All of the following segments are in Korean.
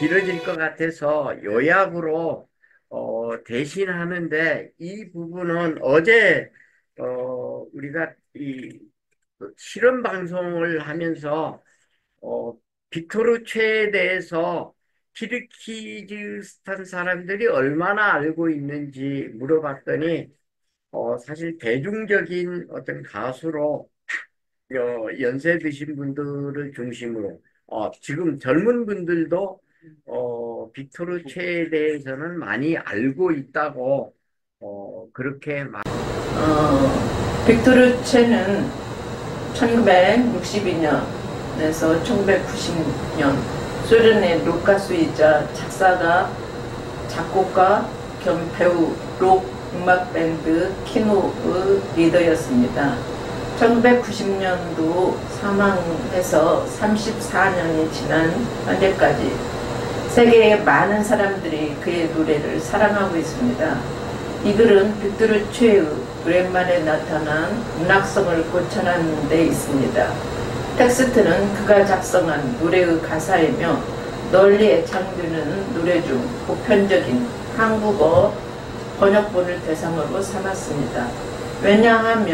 길어질 것 같아서 요약으로 대신하는데 이 부분은 어제 우리가 이 실험 방송을 하면서 빅토르체에 대해서 키르기즈스탄 사람들이 얼마나 알고 있는지 물어봤더니 사실 대중적인 어떤 가수로 연세 드신 분들을 중심으로 지금 젊은 분들도 빅토르 체에 대해서는 많이 알고 있다고 그렇게 빅토르 체는 1962년에서 1990년 소련의 록 가수이자 작사가, 작곡가 겸 배우 록 음악 밴드 키노의 리더였습니다. 1990년도 사망해서 34년이 지난 현재까지 세계의 많은 사람들이 그의 노래를 사랑하고 있습니다. 이 글은 빅토르 최의 오랜만에 나타난 문학성을 고찰하는 데 있습니다. 텍스트는 그가 작성한 노래의 가사이며 널리 애창되는 노래 중 보편적인 한국어 번역본을 대상으로 삼았습니다. 왜냐하면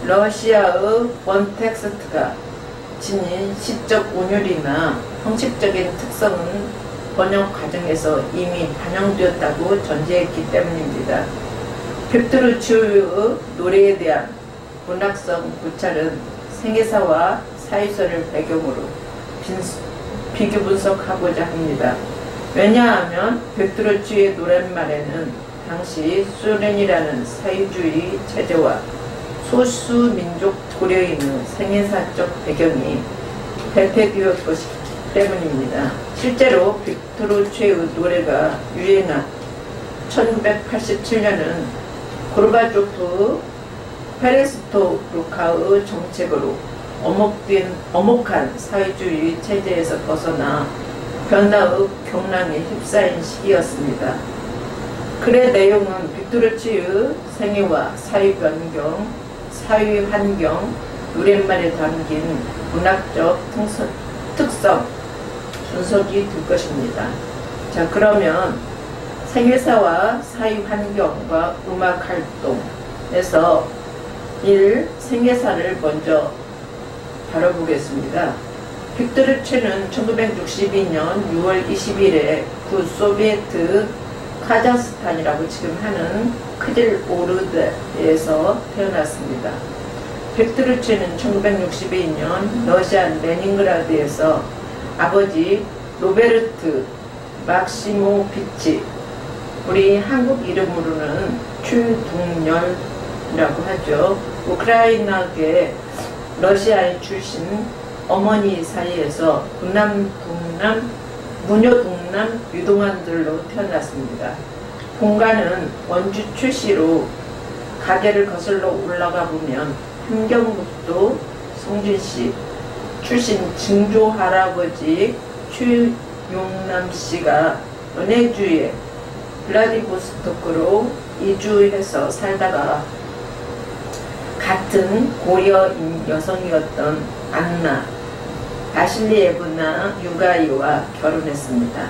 러시아의 원 텍스트가 지닌 시적 운율이나 형식적인 특성은 번역 과정에서 이미 반영되었다고 전제했기 때문입니다. 빅토르 최의 노래에 대한 문학성 고찰은 생애사와 사유서를 배경으로 비교 분석하고자 합니다. 왜냐하면 빅토르 최의 노랫말에는 당시 소련이라는 사회주의 체제와 소수민족 고려인의 생애사적 배경이 대표되었기 때문입니다. 실제로 빅토르 최의 노래가 유행한 1987년은 고르바초프 페레스토르카의 정책으로 엄혹한 사회주의 체제에서 벗어나 변화의 경랑에 휩싸인 시기였습니다. 글의 내용은 빅토르 최의 생애와 사회 환경, 노랫말에 담긴 문학적 특성, 분석이 될 것입니다. 자, 그러면 생애사와 사회 환경과 음악 활동에서 1. 생애사를 먼저 다뤄보겠습니다. 빅토르 최는 1962년 6월 20일에 구소비에트 카자흐스탄이라고 지금 하는 크질오르드에서 태어났습니다. 빅토르 최는 1962년 러시아 레닌그라드에서 아버지 로베르트 막시모비치, 우리 한국 이름으로는 최동열이라고 하죠. 우크라이나계 러시아인 출신 어머니 사이에서 무녀동남 유동안들로 태어났습니다. 본가는 원주 출시로 가게를 거슬러 올라가 보면 함경북도 송진시 출신 증조 할아버지 최용남씨가 은혜주의 블라디보스토크로 이주해서 살다가 같은 고려인 여성이었던 안나 바실리에브나 유가이와 결혼했습니다.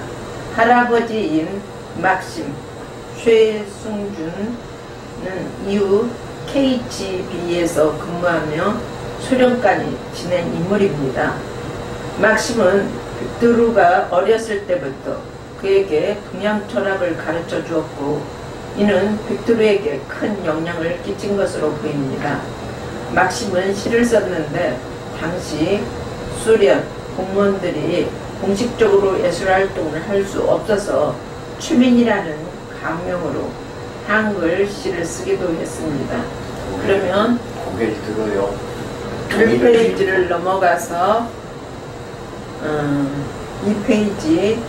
할아버지인 막심 쇠승준은 이후 KGB에서 근무하며 소련까지 지낸 인물입니다. 막심은 빅토르가 어렸을 때부터 그에게 동양 철학을 가르쳐 주었고 이는 빅토르에게 큰 영향을 끼친 것으로 보입니다. 막심은 시를 썼는데 당시 소련 공무원들이 공식적으로 예술활동을 할 수 없어서 추민이라는 가명으로 한글 시를 쓰기도 했습니다. 그러면 고개를 들어요. 1페이지를 넘어가서 2페이지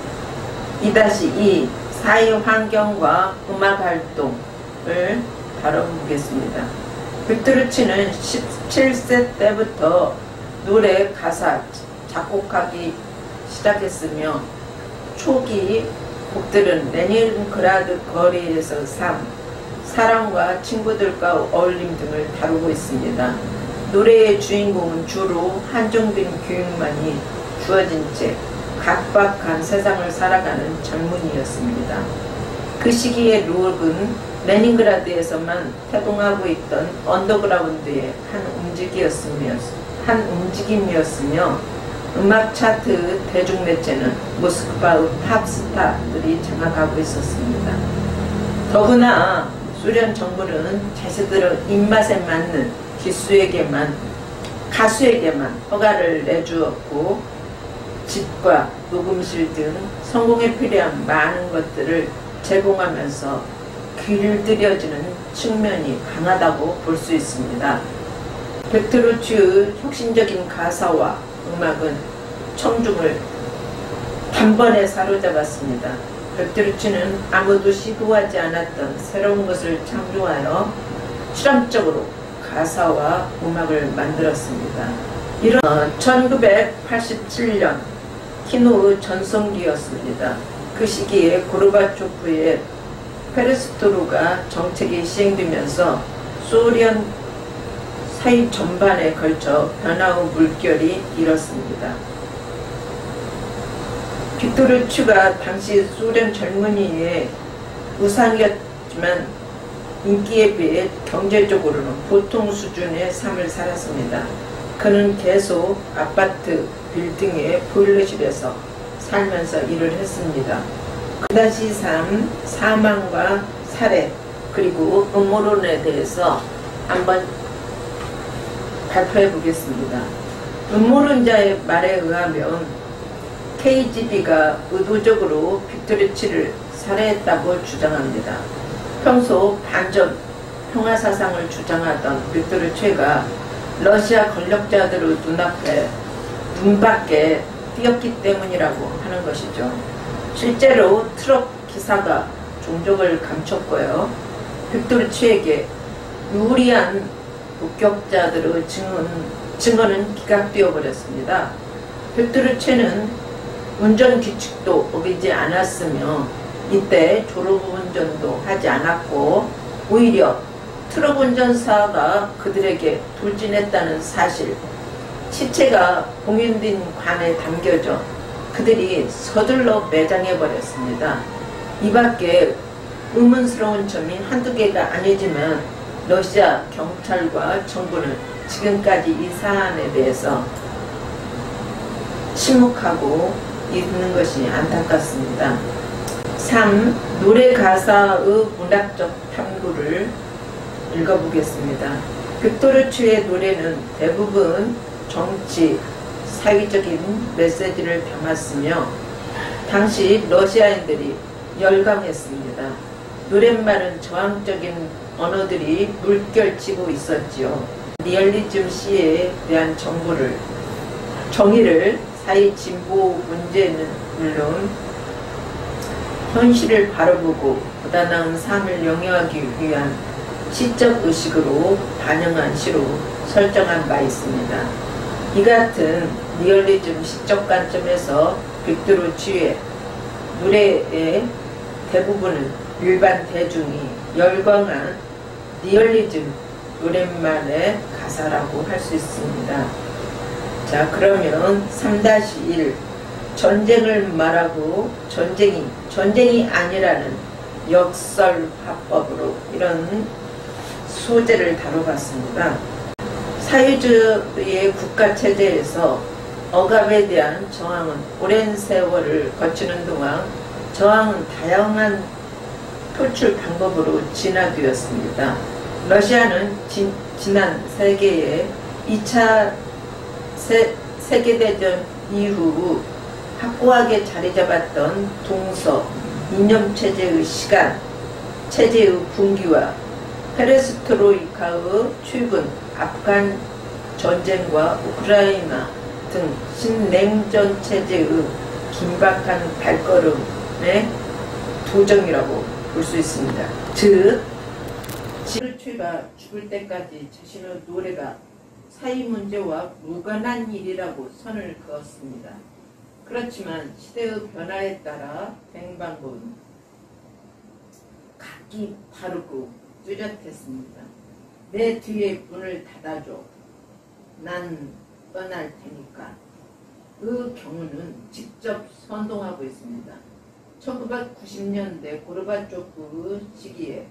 2-2 사회 환경과 음악 활동을 다뤄보겠습니다. 빅토르 최는 17세 때부터 노래 가사 작곡하기 시작했으며 초기 곡들은 레닌그라드 거리에서 사랑과 친구들과 어울림 등을 다루고 있습니다. 노래의 주인공은 주로 한정된 교육만이 주어진 채 각박한 세상을 살아가는 젊은이였습니다. 그 시기에 록은 레닌그라드에서만 태동하고 있던 언더그라운드의 한 움직임이었으며 음악 차트 대중매체는 모스크바의 팝스타들이 장악하고 있었습니다. 더구나 소련 정부는 자신들의 입맛에 맞는 가수에게만 허가를 내주었고 집과 녹음실 등 성공에 필요한 많은 것들을 제공하면서 길들여지는 측면이 강하다고 볼 수 있습니다. 베트루치의 혁신적인 가사와 음악은 청중을 단번에 사로잡았습니다. 베트루치는 아무도 시도하지 않았던 새로운 것을 창조하여 실험적으로 가사와 음악을 만들었습니다. 이런 1987년 키노의 전성기였습니다. 그 시기에 고르바초프의 페레스트로가 정책이 시행되면서 소련 사회 전반에 걸쳐 변화의 물결이 일었습니다. 빅토르추가 당시 소련 젊은이의 우상이었지만 인기에 비해 경제적으로는 보통 수준의 삶을 살았습니다. 그는 계속 아파트 빌딩의 보일러실에서 살면서 일을 했습니다. 9-3 사망과 살해 그리고 음모론에 대해서 한번 발표해 보겠습니다. 음모론자의 말에 의하면 KGB가 의도적으로 빅토르치를 살해했다고 주장합니다. 평소 반전 평화사상을 주장하던 빅토르치가 러시아 권력자들의 눈밖에 띄었기 때문이라고 하는 것이죠. 실제로 트럭 기사가 종족을 감췄고요. 빅토르치에게 유리한 목격자들의 증언은 기각되어 버렸습니다. 빅토르치는 운전 규칙도 어기지 않았으며 이때 졸음운전도 하지 않았고 오히려 트럭 운전사가 그들에게 돌진했다는 사실, 시체가 공연된 관에 담겨져 그들이 서둘러 매장해버렸습니다. 이 밖에 의문스러운 점이 한두 개가 아니지만 러시아 경찰과 정부는 지금까지 이 사안에 대해서 침묵하고 있는 것이 안타깝습니다. 3. 노래 가사의 문학적 탐구를 읽어보겠습니다. 빅토르추의 노래는 대부분 정치, 사회적인 메시지를 담았으며 당시 러시아인들이 열광했습니다. 노랫말은 저항적인 언어들이 물결치고 있었지요. 리얼리즘 시에 대한 정의를 사회 진보 문제는 물론 현실을 바라보고 보다 나은 삶을 영위하기 위한 시적 의식으로 반영한 시로 설정한 바 있습니다. 이 같은 리얼리즘 시적 관점에서 빅토르치의 노래의 대부분은 일반 대중이 열광한 리얼리즘 노랫말의 가사라고 할 수 있습니다. 자, 그러면 3-1 전쟁을 말하고 전쟁이 아니라는 역설 화법으로 이런 소재를 다뤄봤습니다. 사회주의 국가체제에서 억압에 대한 저항은 오랜 세월을 거치는 동안 저항은 다양한 표출 방법으로 진화되었습니다. 러시아는 지난 세계의 2차 세계대전 이후 확고하게 자리 잡았던 동서 이념체제의 체제의 붕괴와 페레스트로이카의 출근, 아프간 전쟁과 우크라이나 등 신냉전 체제의 긴박한 발걸음의 도정이라고 볼 수 있습니다. 즉, 빅토르추가 죽을 때까지 자신의 노래가 사회 문제와 무관한 일이라고 선을 그었습니다. 그렇지만 시대의 변화에 따라 뱅방은 각기 다르고 뚜렷했습니다. 내 뒤에 문을 닫아줘. 난 떠날 테니까. 그 경우는 직접 선동하고 있습니다. 1990년대 고르바초프 시기에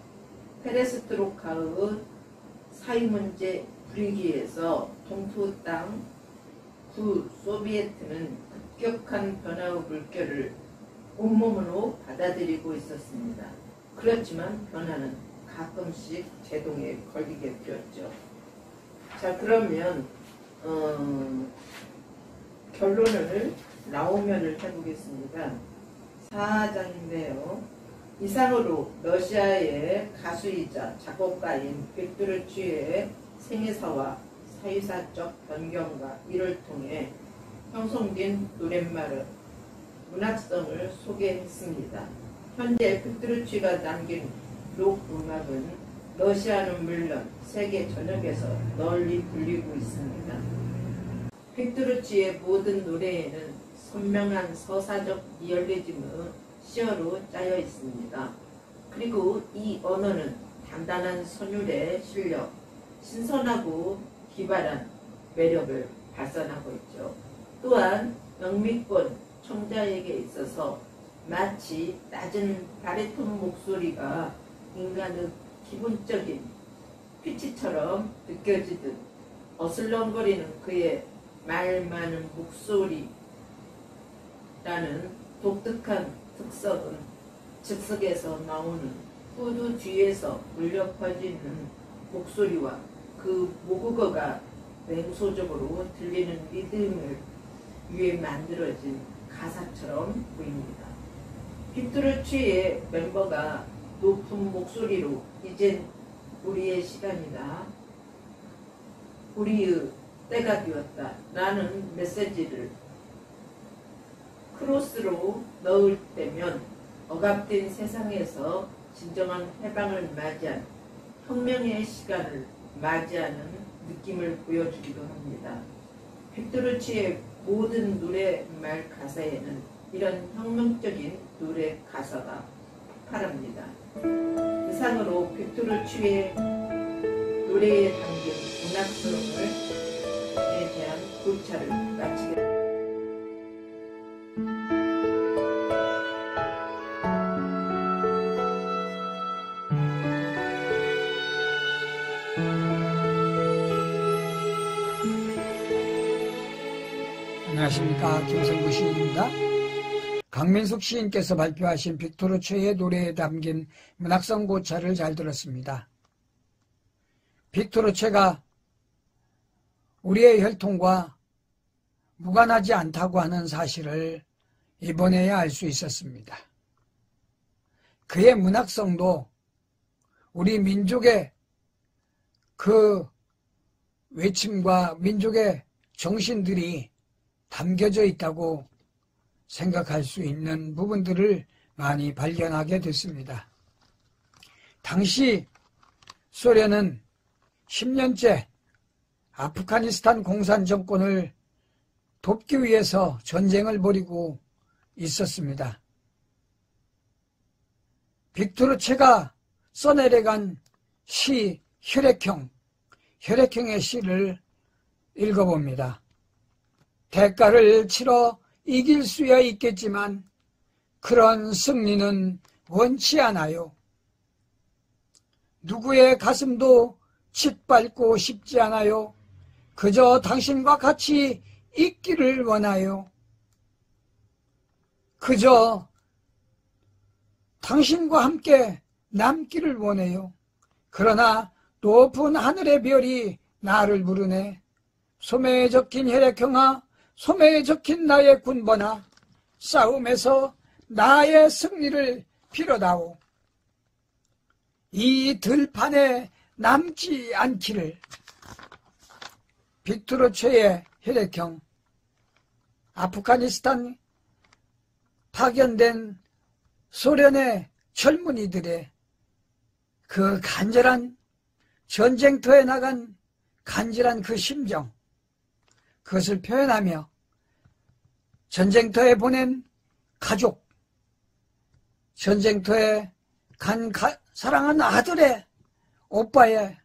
페레스트로카의 사회문제 분위기에서 동부 땅 구소비에트는 급격한 변화의 물결을 온몸으로 받아들이고 있었습니다. 그렇지만 변화는 가끔씩 제동에 걸리게 되었죠. 자, 그러면 결론을 나오면을 해보겠습니다. 4장인데요. 이상으로 러시아의 가수이자 작곡가인 빅토르츠의 생애사와 사회사적 변경과 이를 통해 형성된 노랫말의 문학성을 소개했습니다. 현재 빅토르츠가 남긴 록 음악은 러시아는 물론 세계 전역에서 널리 불리고 있습니다. 빅토르츠의 모든 노래에는 선명한 서사적 리얼리즘의 시어로 짜여 있습니다. 그리고 이 언어는 단단한 선율에 실려 신선하고 기발한 매력을 발산하고 있죠. 또한 영미권 청자에게 있어서 마치 낮은 바리톤 목소리가 인간의 기본적인 피치처럼 느껴지듯 어슬렁거리는 그의 말 많은 목소리라는 독특한 특성은 즉석에서 나오는 후두 뒤에서 울려 퍼지는 목소리와 그 모국어가 맹소적으로 들리는 리듬을 위해 만들어진 가사처럼 보입니다. 빅토르츠의 멤버가 높은 목소리로 이젠 우리의 시간이다, 우리의 때가 되었다 라는 메시지를 크로스로 넣을 때면 억압된 세상에서 진정한 해방을 맞이한 혁명의 시간을 맞이하는 느낌을 보여주기도 합니다. 빅토르츠의 모든 노래말 가사에는 이런 혁명적인 노래 가사가 폭발합니다. 이상으로 빅토르츠의 노래에 담긴 문학성에 대한 고찰을 마치겠습니다. 안녕하십니까, 김성구 시인입니다. 강민숙 시인께서 발표하신 빅토르츠의 노래에 담긴 문학성 고찰을 잘 들었습니다. 빅토르츠가 우리의 혈통과 무관하지 않다고 하는 사실을 이번에야 알 수 있었습니다. 그의 문학성도 우리 민족의 그 외침과 민족의 정신들이 담겨져 있다고 생각할 수 있는 부분들을 많이 발견하게 됐습니다. 당시 소련은 10년째 아프가니스탄 공산 정권을 돕기 위해서 전쟁을 벌이고 있었습니다. 빅토르츠가 써내려간 시 혈액형의 시를 읽어봅니다. 대가를 치러 이길 수야 있겠지만 그런 승리는 원치 않아요. 누구의 가슴도 짓밟고 싶지 않아요. 그저 당신과 같이 있기를 원해요. 그저 당신과 함께 남기를 원해요. 그러나 높은 하늘의 별이 나를 부르네. 소매에 적힌 혈액형아, 소매에 적힌 나의 군번아, 싸움에서 나의 승리를 빌어다오. 이 들판에 남지 않기를. 빅토르츠의 혈액형, 아프가니스탄 파견된 소련의 젊은이들의 그 간절한 전쟁터에 나간 간절한 그 심정, 그것을 표현하며 전쟁터에 보낸 가족, 전쟁터에 간 사랑하는 아들의, 오빠의,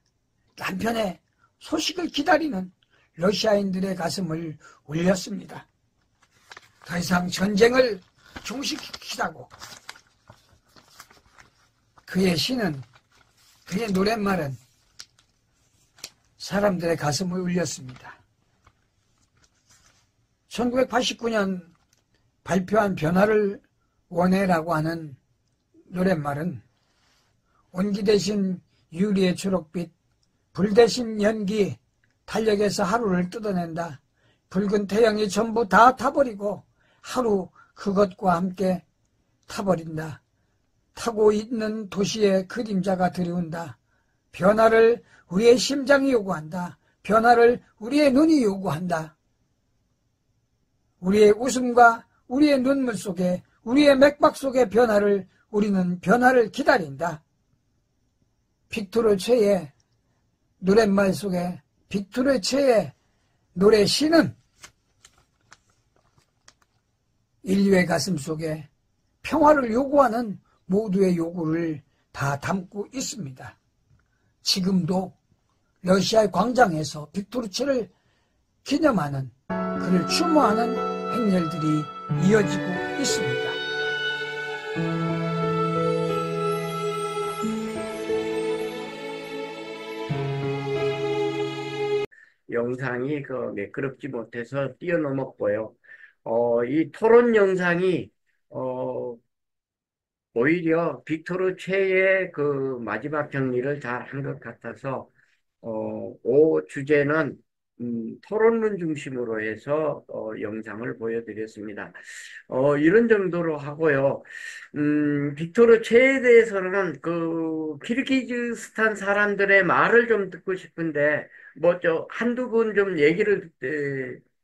남편의 소식을 기다리는 러시아인들의 가슴을 울렸습니다. 더 이상 전쟁을 중식시키라고 그의 시는 그의 노랫말은 사람들의 가슴을 울렸습니다. 1989년 발표한 변화를 원해라고 하는 노랫말은 온기 대신 유리의 초록빛, 불 대신 연기, 탄력에서 하루를 뜯어낸다. 붉은 태양이 전부 다 타버리고 하루 그것과 함께 타버린다. 타고 있는 도시의 그림자가 들이운다. 변화를 우리의 심장이 요구한다. 변화를 우리의 눈이 요구한다. 우리의 웃음과 우리의 눈물 속에 우리의 맥박 속의 변화를 우리는 변화를 기다린다. 빅토르 최의 노랫말 속에 빅토르 최의 노래 시는 인류의 가슴 속에 평화를 요구하는 모두의 요구를 다 담고 있습니다. 지금도 러시아의 광장에서 빅토르 최를 기념하는 그를 추모하는 행렬들이 이어지고 있습니다. 영상이 매끄럽지 못해서 뛰어넘었고요. 이 토론 영상이 오히려 빅토르 최의 그 마지막 정리를 잘 한 것 같아서 오 주제는 토론론 중심으로 해서 영상을 보여드렸습니다. 이런 정도로 하고요. 빅토르 최에 대해서는 그 키르기즈스탄 사람들의 말을 좀 듣고 싶은데 뭐 한두 분 좀 얘기를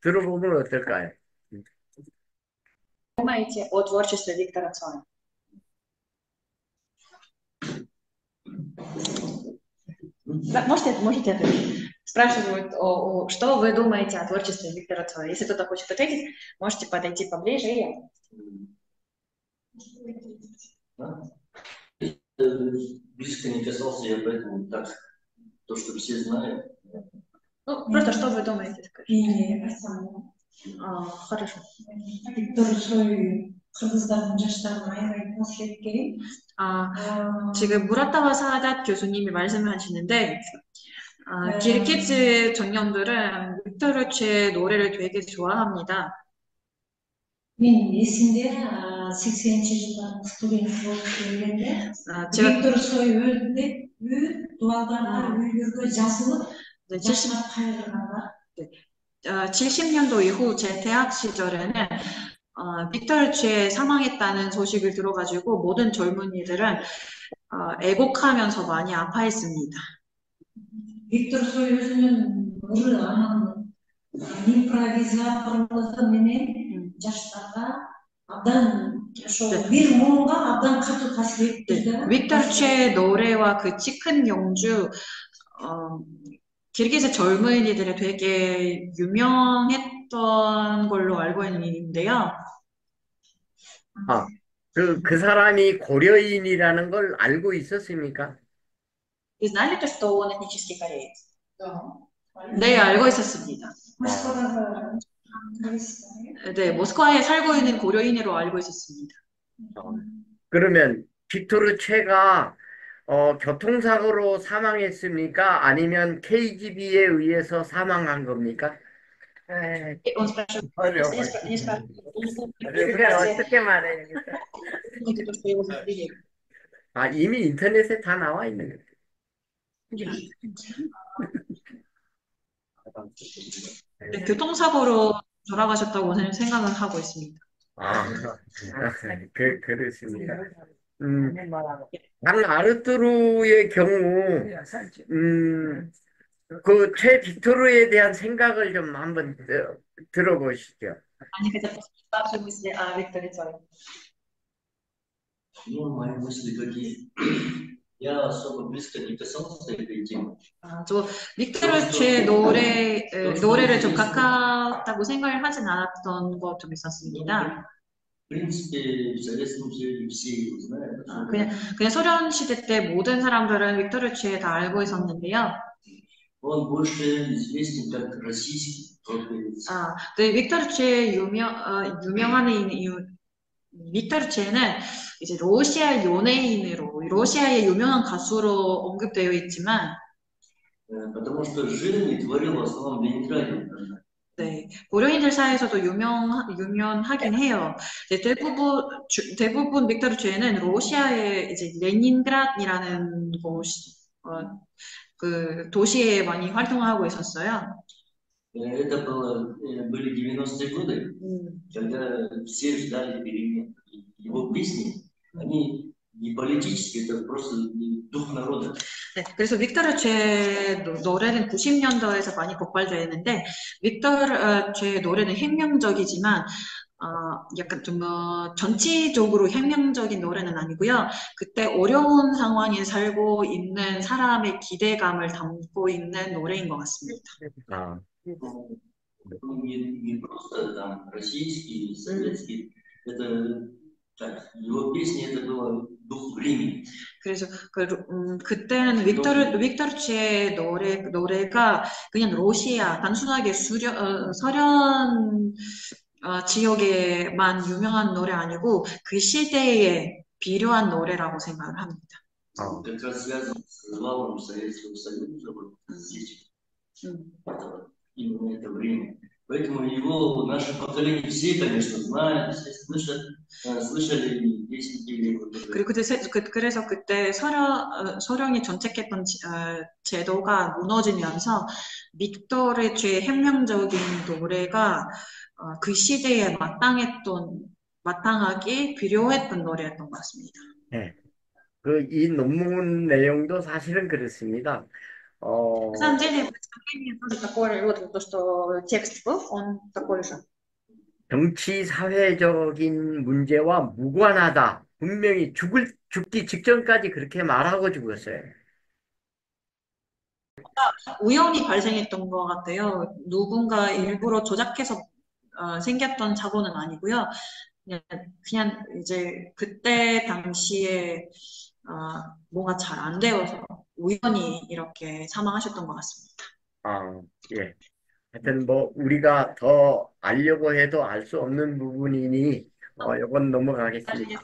들어보면 어떨까요? Думаете о творчестве Виктора Цоя? Да, можете ответить. Спрашивают, что вы думаете о творчестве Виктора Цоя? Если кто-то хочет ответить, можете подойти поближе и близко не касался, я поэтому так, то, что все знают. ну, просто что вы думаете? Хорошо. Виктор Цой кыргыздардын жаштарына аябай маслихат керек. 지금 무라타와 사닷 교수님이 말씀하시는데 기르키즈 청년들은 빅토르 최 노래를 되게 좋아합니다. Мен эсимде 80-чи жылдары студент болуп келгенде Виктор Цой өлдү деп бүт дубалдарга үйлөргө жазылып жаштар кайгыргандар. 70년도 이후 제 대학 시절에는 빅토르 최 사망했다는 소식을 들어가지고 모든 젊은이들은 애곡하면서 많이 아파했습니다. Виктор Цой өзүнүн анан импровизаторлугу менен жаштарга абдан ошо бир муунга абдан катуу таасир этти. 빅토르 최 노래와 그 치 큰 영주 기르기즈 젊은이들이 되게 유명했던 걸로 알고 있는데요. 그 사람이 고려인이라는 걸 알고 있었습니까? Вы знали то, что он этнический кореец? 네, 알고 있었습니다. 네, 모스크바에 살고 있는 고려인으로 알고 있었습니다. 그러면 빅토르 최가 교통사고로 사망했습니까? 아니면 KGB에 의해서 사망한 겁니까? Он спрашивает, 어려워. 그걸 어떻게 말해요? 이미 인터넷에 다 나와 있는 거예요. 네, 교통사고로 돌아가셨다고 생각을 하고 있습니다. 그렇습니다. 당 아르투르의 경우, 그 최 빅토르에 대한 생각을 좀 한번 들어보시죠. Они хотят послушать мысли о Викторе Цое. Ну, мои мысли какие? Я особо близко не касался этой темы. 저 빅토르 최 노래를 좀 가깝다고 생각을 하진 않았던 것 좀 있었습니다. В принципе, в Советском Союзе все знают. 그냥 소련 시대 때 모든 사람들은 빅토르 최 다 알고 있었는데요. Он больше известен как российский рок-певец. 네, 빅토르 체 유명한 빅토르 체는 이제 러시아 연예인으로, 러시아의 유명한 가수로 언급되어 있지만, Потому что жил и творил в основном в Ленинграде. 네, 고려인들 사이에서도 유명하긴 해요. 네, 대부분 빅토르 체는 러시아의 이제 레닌그라드이라는 그 도시에 많이 활동하고 있었어요. Это были 90-е годы, когда все ждали перемен. Его песни, они не политические, это просто дух народа. 네, 그래서 빅토르 제 노래는 90년대에서 많이 폭발되었는데, 빅토르 제 노래는 혁명적이지만, 약간 좀 정치적으로 혁명적인 노래는 아니고요. 그때 어려운 상황에 살고 있는 사람의 기대감을 담고 있는 노래인 것 같습니다. 아, Не просто там российский, советский, это так, его песни это было дух времени. 그래서 그때는 빅토르 제 노래가 그냥 러시아 단순하게 서련 지역에만 유명한 노래 아니고 그 시대에 필요한 노래라고 생각을 합니다. Как раз связан с развалом Советского Союза, вот здесь, именно это время. Поэтому его наше поколение все, конечно, знают, все слышали песни. 그리고 그래서 그때 소련이 정책했던 제도가 무너지면서 빅토르의 제 혁명적인 노래가 그 시대에 마땅하게 필요했던 노래였던 것 같습니다. 네. 이 논문 내용도 사실은 그렇습니다. На самом деле, представление тоже такое, вот то, что текст был, он такой же. 정치 사회적인 문제와 무관하다. 분명히 죽기 직전까지 그렇게 말하고 죽었어요. 우연히 발생했던 것 같아요. 누군가 일부러 조작해서 생겼던 사고는 아니고요. 그냥 이제 그때 당시에 뭐가 잘 안 되어서 우연히 이렇게 사망하셨던 것 같습니다. 예. 하여튼 우리가 더 알려고 해도 알 수 없는 부분이니 이건 넘어가겠습니다.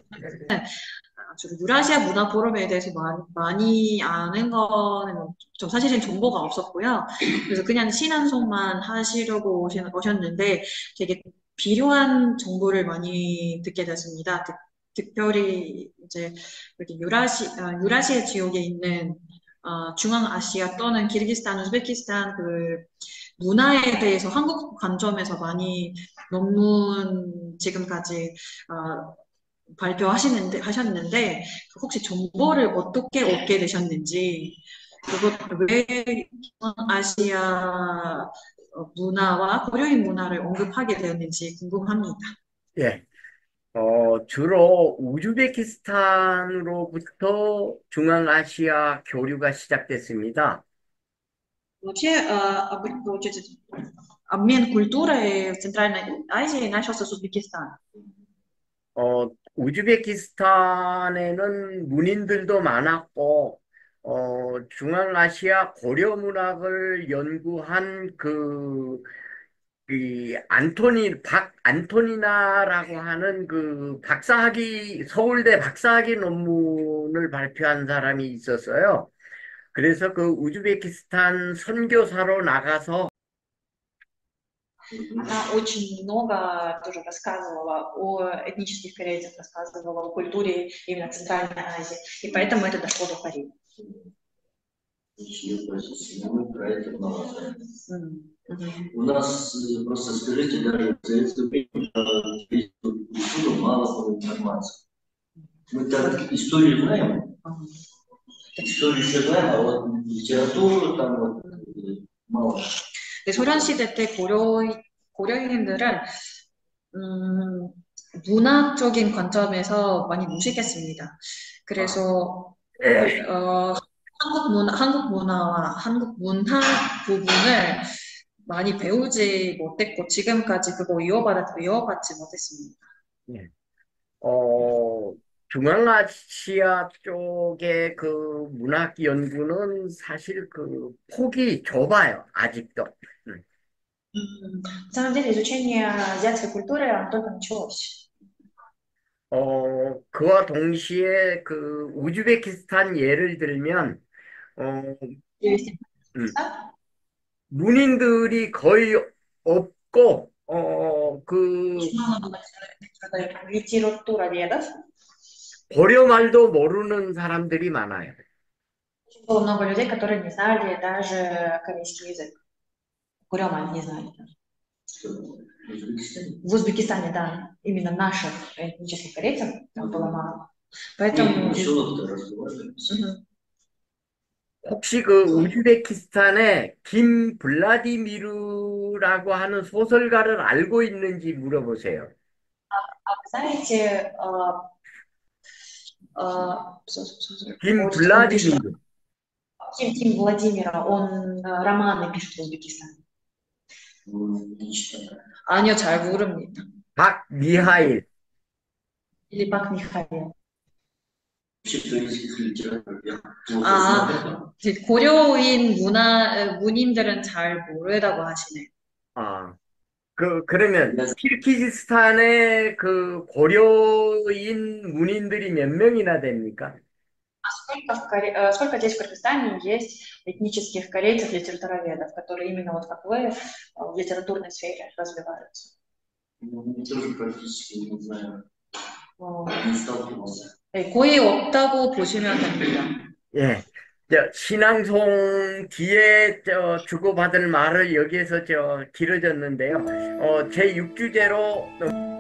주로 유라시아 문화 포럼에 대해서 많이 아는 거는 좀 사실은 정보가 없었고요. 그래서 그냥 신앙송만 하시려고 오셨는데 되게 필요한 정보를 많이 듣게 됐습니다. 특별히 이제 이렇게 유라시아 지역에 있는 중앙아시아 또는 키르기스탄, 우즈베키스탄 그 문화에 대해서 한국 관점에서 많이 논문 지금까지 하셨는데 혹시 정보를 어떻게 얻게 되셨는지 그것 왜 아시아 문화와 고려인 문화를 언급하게 되었는지 궁금합니다. 예. 주로 우즈베키스탄으로부터 중앙아시아 교류가 시작됐습니다. Вообще, обмен культурой в Центральной Азии начался с Узбекистана. 우즈베키스탄에는 문인들도 많았고, 중앙아시아 고려 문학을 연구한 안토니나라고 하는 서울대 박사학위 논문을 발표한 사람이 있었어요. 그래서 그 우즈베키스탄 선교사로 나가서 Она очень много тоже рассказывала о этнических корейцах, рассказывала о культуре именно Центральной Азии, и поэтому это дошло до Кореи. Мы про это много знаем. У нас, просто скажите, даже в советское время культуру мало информации. Мы так историю знаем, историю еще знаем, а вот литературу там вот мало. 소련 시대 때 고려인들은 문학적인 관점에서 많이 무식했습니다. 그래서 한국 문화와 한국 문학 부분을 많이 배우지 못했고 지금까지 그거 이어받지 못했습니다. 네. 중앙아시아 쪽의 그 문학 연구는 사실 그 폭이 좁아요, 아직도. 음. На самом деле изучение азиатской культуры, оно только началось. 그와 동시에 그 우즈베키스탄 예를 들면, 어, Привести 음, пример. 문인들이 거의 없고, Очень мало было литературоведов, 고려말도 모르는 사람들이 많아요. очень было много людей, которые не знали даже корейский язык. Курёмы не знали. Что, в Узбекистане? В Узбекистане, да, именно наших этнических корейцев там было мало. Нет, Поэтому... поселок-то разговаривали. Мгм. 혹시 그 우즈베키스탄에 김 블라디미르라고 하는 소설가를 알고 있는지 물어보세요. А вы знаете, 김 он пишет, 블라디미르. Тим Владимира, он романы пишет в Узбекистане. Не читали. 아니요, 잘 모릅니다. 박미하일. Или Пак Михаил. Вообще корейских литераторов я плохо 아, знаю. 이제 고려인 문인들은 잘 모르다고 하시네. 아, 그러면 네. 키르기즈스탄에 그 고려인 문인들이 몇 명이나 됩니까? А сколько здесь в Кыргызстане есть этнических корейцев, литературоведов, которые именно вот как вы в литературной сфере развиваются? Ну, я тоже практически не знаю, 어, не сталкивался. 네, 거의 없다고 보시면 됩니다. 예. 신앙송 뒤에 주고받을 말을 여기에서 길어졌는데요. 제 6주제로